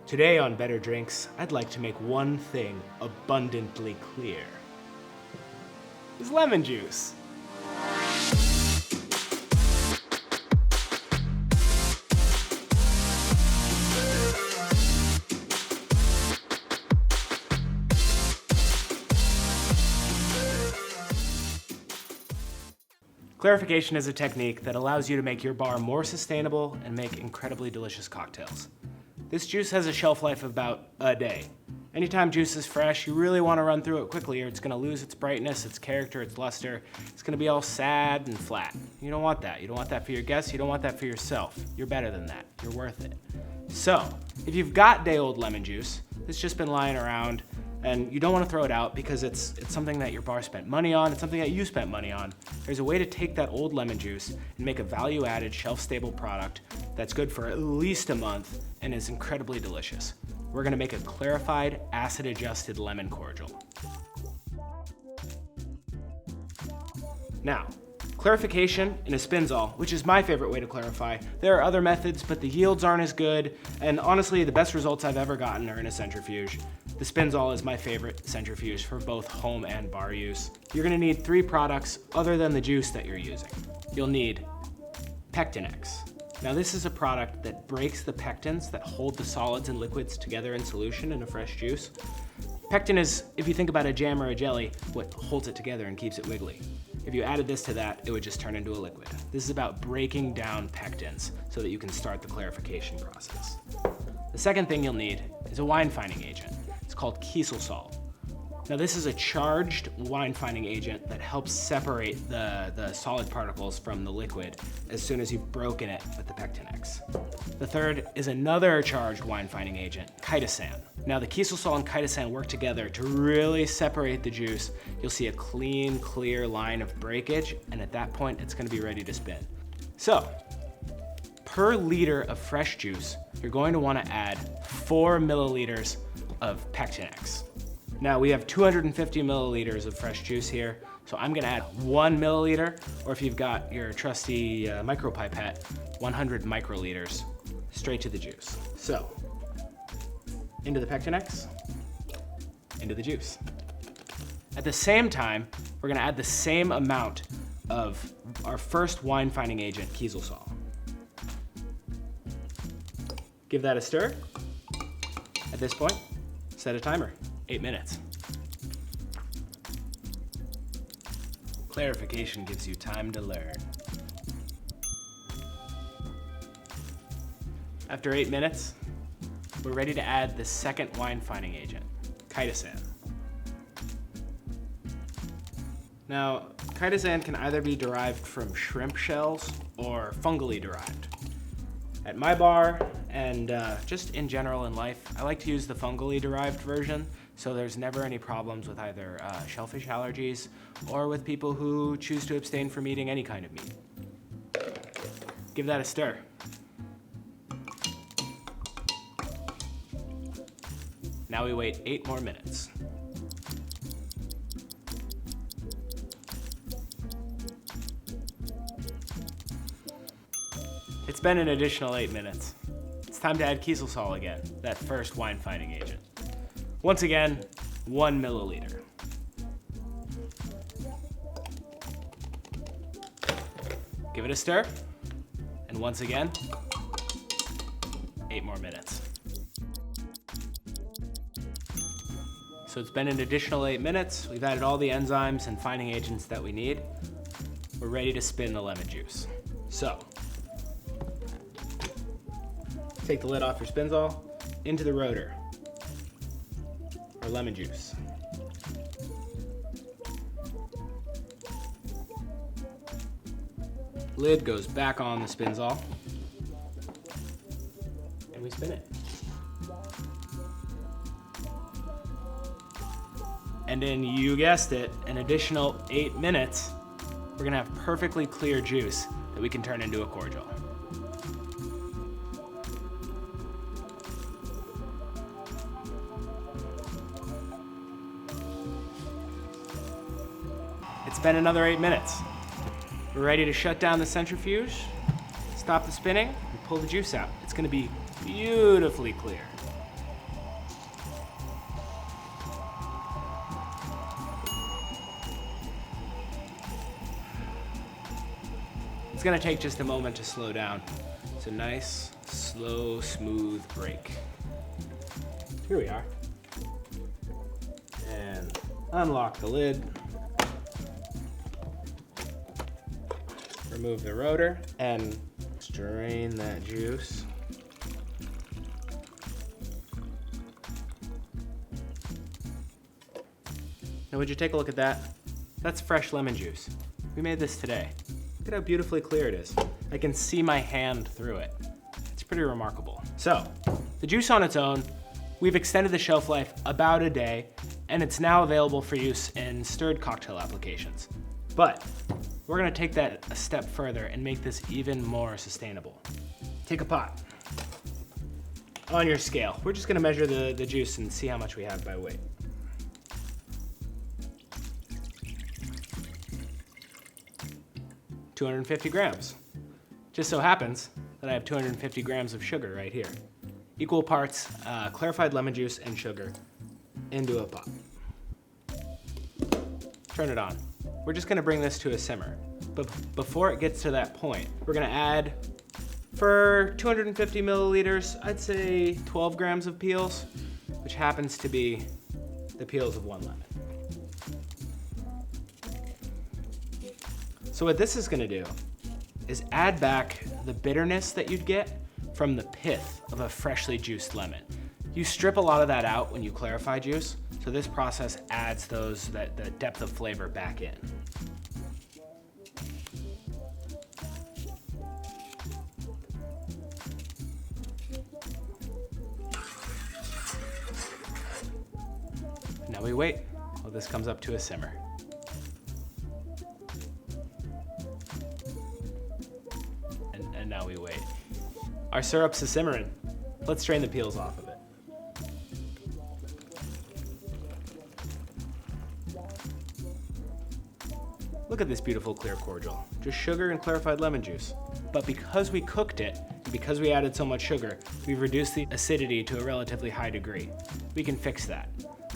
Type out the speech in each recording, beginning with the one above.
Today on Better Drinks, I'd like to make one thing abundantly clear. Is lemon juice. Clarification is a technique that allows you to make your bar more sustainable and make incredibly delicious cocktails. This juice has a shelf life of about a day. Anytime juice is fresh, you really want to run through it quickly or it's going to lose its brightness, its character, its luster. It's going to be all sad and flat. You don't want that. You don't want that for your guests. You don't want that for yourself. You're better than that. You're worth it. So, if you've got day-old lemon juice that's just been lying around and you don't want to throw it out because it's something that your bar spent money on, it's something that you spent money on, there's a way to take that old lemon juice and make a value-added, shelf-stable product that's good for at least a month and is incredibly delicious. We're going to make a clarified, acid-adjusted lemon cordial. Now, clarification in a Spinzall, which is my favorite way to clarify. There are other methods, but the yields aren't as good, and honestly, the best results I've ever gotten are in a centrifuge. The Spinzall is my favorite centrifuge for both home and bar use. You're gonna need 3 products other than the juice that you're using. You'll need PECTINEX. Now this is a product that breaks the pectins that hold the solids and liquids together in solution in a fresh juice. Pectin is, if you think about a jam or a jelly, what holds it together and keeps it wiggly. If you added this to that, it would just turn into a liquid. This is about breaking down pectins so that you can start the clarification process. The second thing you'll need is a wine finding agent. It's called Spinzall. Now this is a charged wine finding agent that helps separate the solid particles from the liquid as soon as you've broken it with the PECTINEX. The third is another charged wine finding agent, chitosan. Now the Spinzall and chitosan work together to really separate the juice. You'll see a clean, clear line of breakage, and at that point it's gonna be ready to spin. So, per liter of fresh juice, you're going to wanna add 4 milliliters of PECTINEX. Now we have 250 milliliters of fresh juice here, so I'm gonna add 1 milliliter, or if you've got your trusty micropipette, 100 microliters straight to the juice. So, into the PECTINEX, into the juice. At the same time, we're gonna add the same amount of our first wine finding agent, Spinzall. Give that a stir. At this point, set a timer, 8 minutes. Clarification gives you time to learn. After 8 minutes, we're ready to add the second wine finding agent, chitosan. Now, chitosan can either be derived from shrimp shells or fungally derived. At my bar, and just in general in life, I like to use the fungally derived version, so there's never any problems with either shellfish allergies or with people who choose to abstain from eating any kind of meat. Give that a stir. Now we wait 8 more minutes. It's been an additional 8 minutes. It's time to add Spinzall again, that first wine finding agent. Once again, 1 milliliter. Give it a stir, and once again, 8 more minutes. So it's been an additional 8 minutes. We've added all the enzymes and finding agents that we need. We're ready to spin the lemon juice. So, take the lid off your Spinzall, into the rotor, or lemon juice. Lid goes back on the Spinzall, and we spin it. And in, you guessed it, an additional 8 minutes, we're gonna have perfectly clear juice that we can turn into a cordial. It's been another 8 minutes. We're ready to shut down the centrifuge, stop the spinning, and pull the juice out. It's gonna be beautifully clear. It's gonna take just a moment to slow down. It's a nice, slow, smooth break. Here we are. And unlock the lid. Remove the rotor and strain that juice. Now would you take a look at that? That's fresh lemon juice. We made this today. Look at how beautifully clear it is. I can see my hand through it. It's pretty remarkable. So, the juice on its own, we've extended the shelf life about a day, and it's now available for use in stirred cocktail applications. But we're gonna take that a step further and make this even more sustainable. Take a pot. On your scale, we're just gonna measure the juice and see how much we have by weight. $250 grams. Just so happens that I have 250 grams of sugar right here. Equal parts clarified lemon juice and sugar into a pot. Turn it on. We're just gonna bring this to a simmer. But before it gets to that point, we're gonna add, for 250 milliliters, I'd say 12 grams of peels, which happens to be the peels of one lemon. So what this is gonna do is add back the bitterness that you'd get from the pith of a freshly juiced lemon. You strip a lot of that out when you clarify juice, so this process adds the depth of flavor back in. Now we wait while this comes up to a simmer. And now we wait. Our syrup's a simmering. Let's strain the peels off of it. Look at this beautiful clear cordial. Just sugar and clarified lemon juice. But because we cooked it, and because we added so much sugar, we've reduced the acidity to a relatively high degree. We can fix that.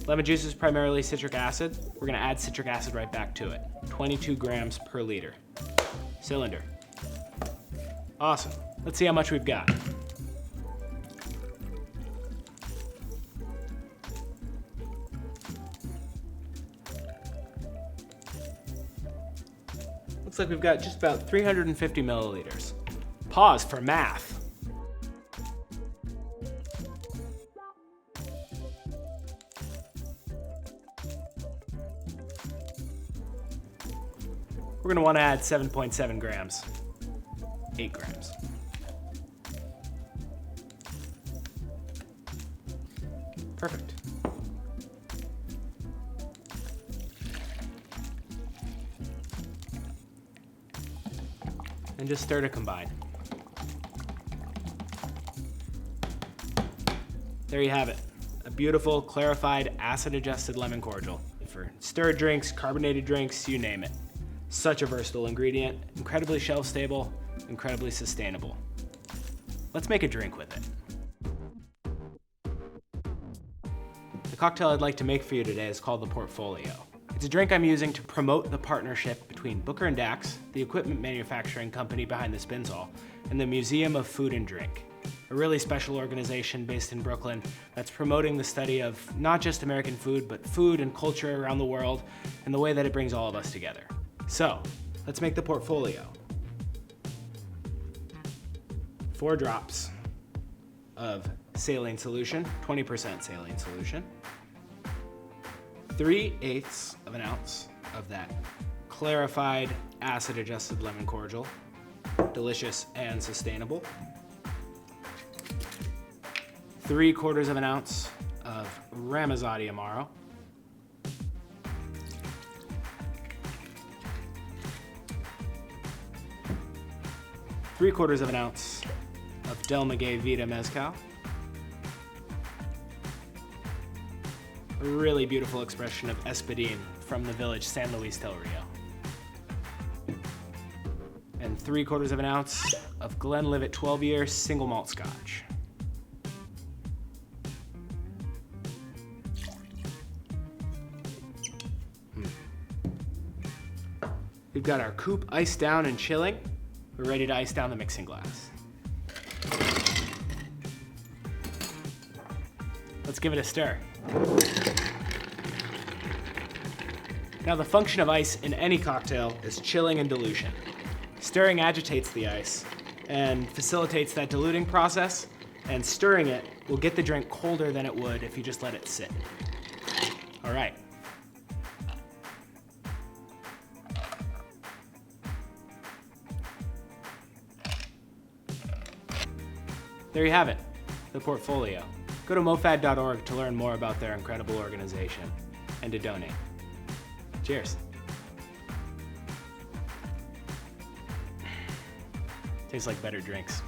Lemon juice is primarily citric acid. We're gonna add citric acid right back to it. 22 grams per liter. Cylinder. Awesome. Let's see how much we've got. Looks like we've got just about 350 milliliters. Pause for math. We're gonna wanna add 7.7 grams. 8 grams. Perfect. And just stir to combine. There you have it. A beautiful, clarified, acid-adjusted lemon cordial. For stirred drinks, carbonated drinks, you name it. Such a versatile ingredient, incredibly shelf-stable, incredibly sustainable. Let's make a drink with it. The cocktail I'd like to make for you today is called the Portfolio. It's a drink I'm using to promote the partnership between Booker and Dax, the equipment manufacturing company behind the Spinzall, and the Museum of Food and Drink, a really special organization based in Brooklyn that's promoting the study of not just American food, but food and culture around the world and the way that it brings all of us together. So, let's make the Portfolio. 4 drops of saline solution, 20% saline solution. 3/8 of an ounce of that clarified, acid-adjusted lemon cordial. Delicious and sustainable. 3/4 of an ounce of RAMAZOTTI Amaro. 3/4 of an ounce of Del Maguey Vita MEZCAL. A really beautiful expression of espadín from the village San Luis del Rio. And 3/4 of an ounce of Glenlivet 12-year single malt scotch. We've got our coupe iced down and chilling. We're ready to ice down the mixing glass. Let's give it a stir. Now the function of ice in any cocktail is chilling and dilution. Stirring agitates the ice and facilitates that diluting process, and stirring it will get the drink colder than it would if you just let it sit. All right. There you have it, the portfolio. Go to MOFAD.org to learn more about their incredible organization and to donate. Cheers. Tastes like better drinks.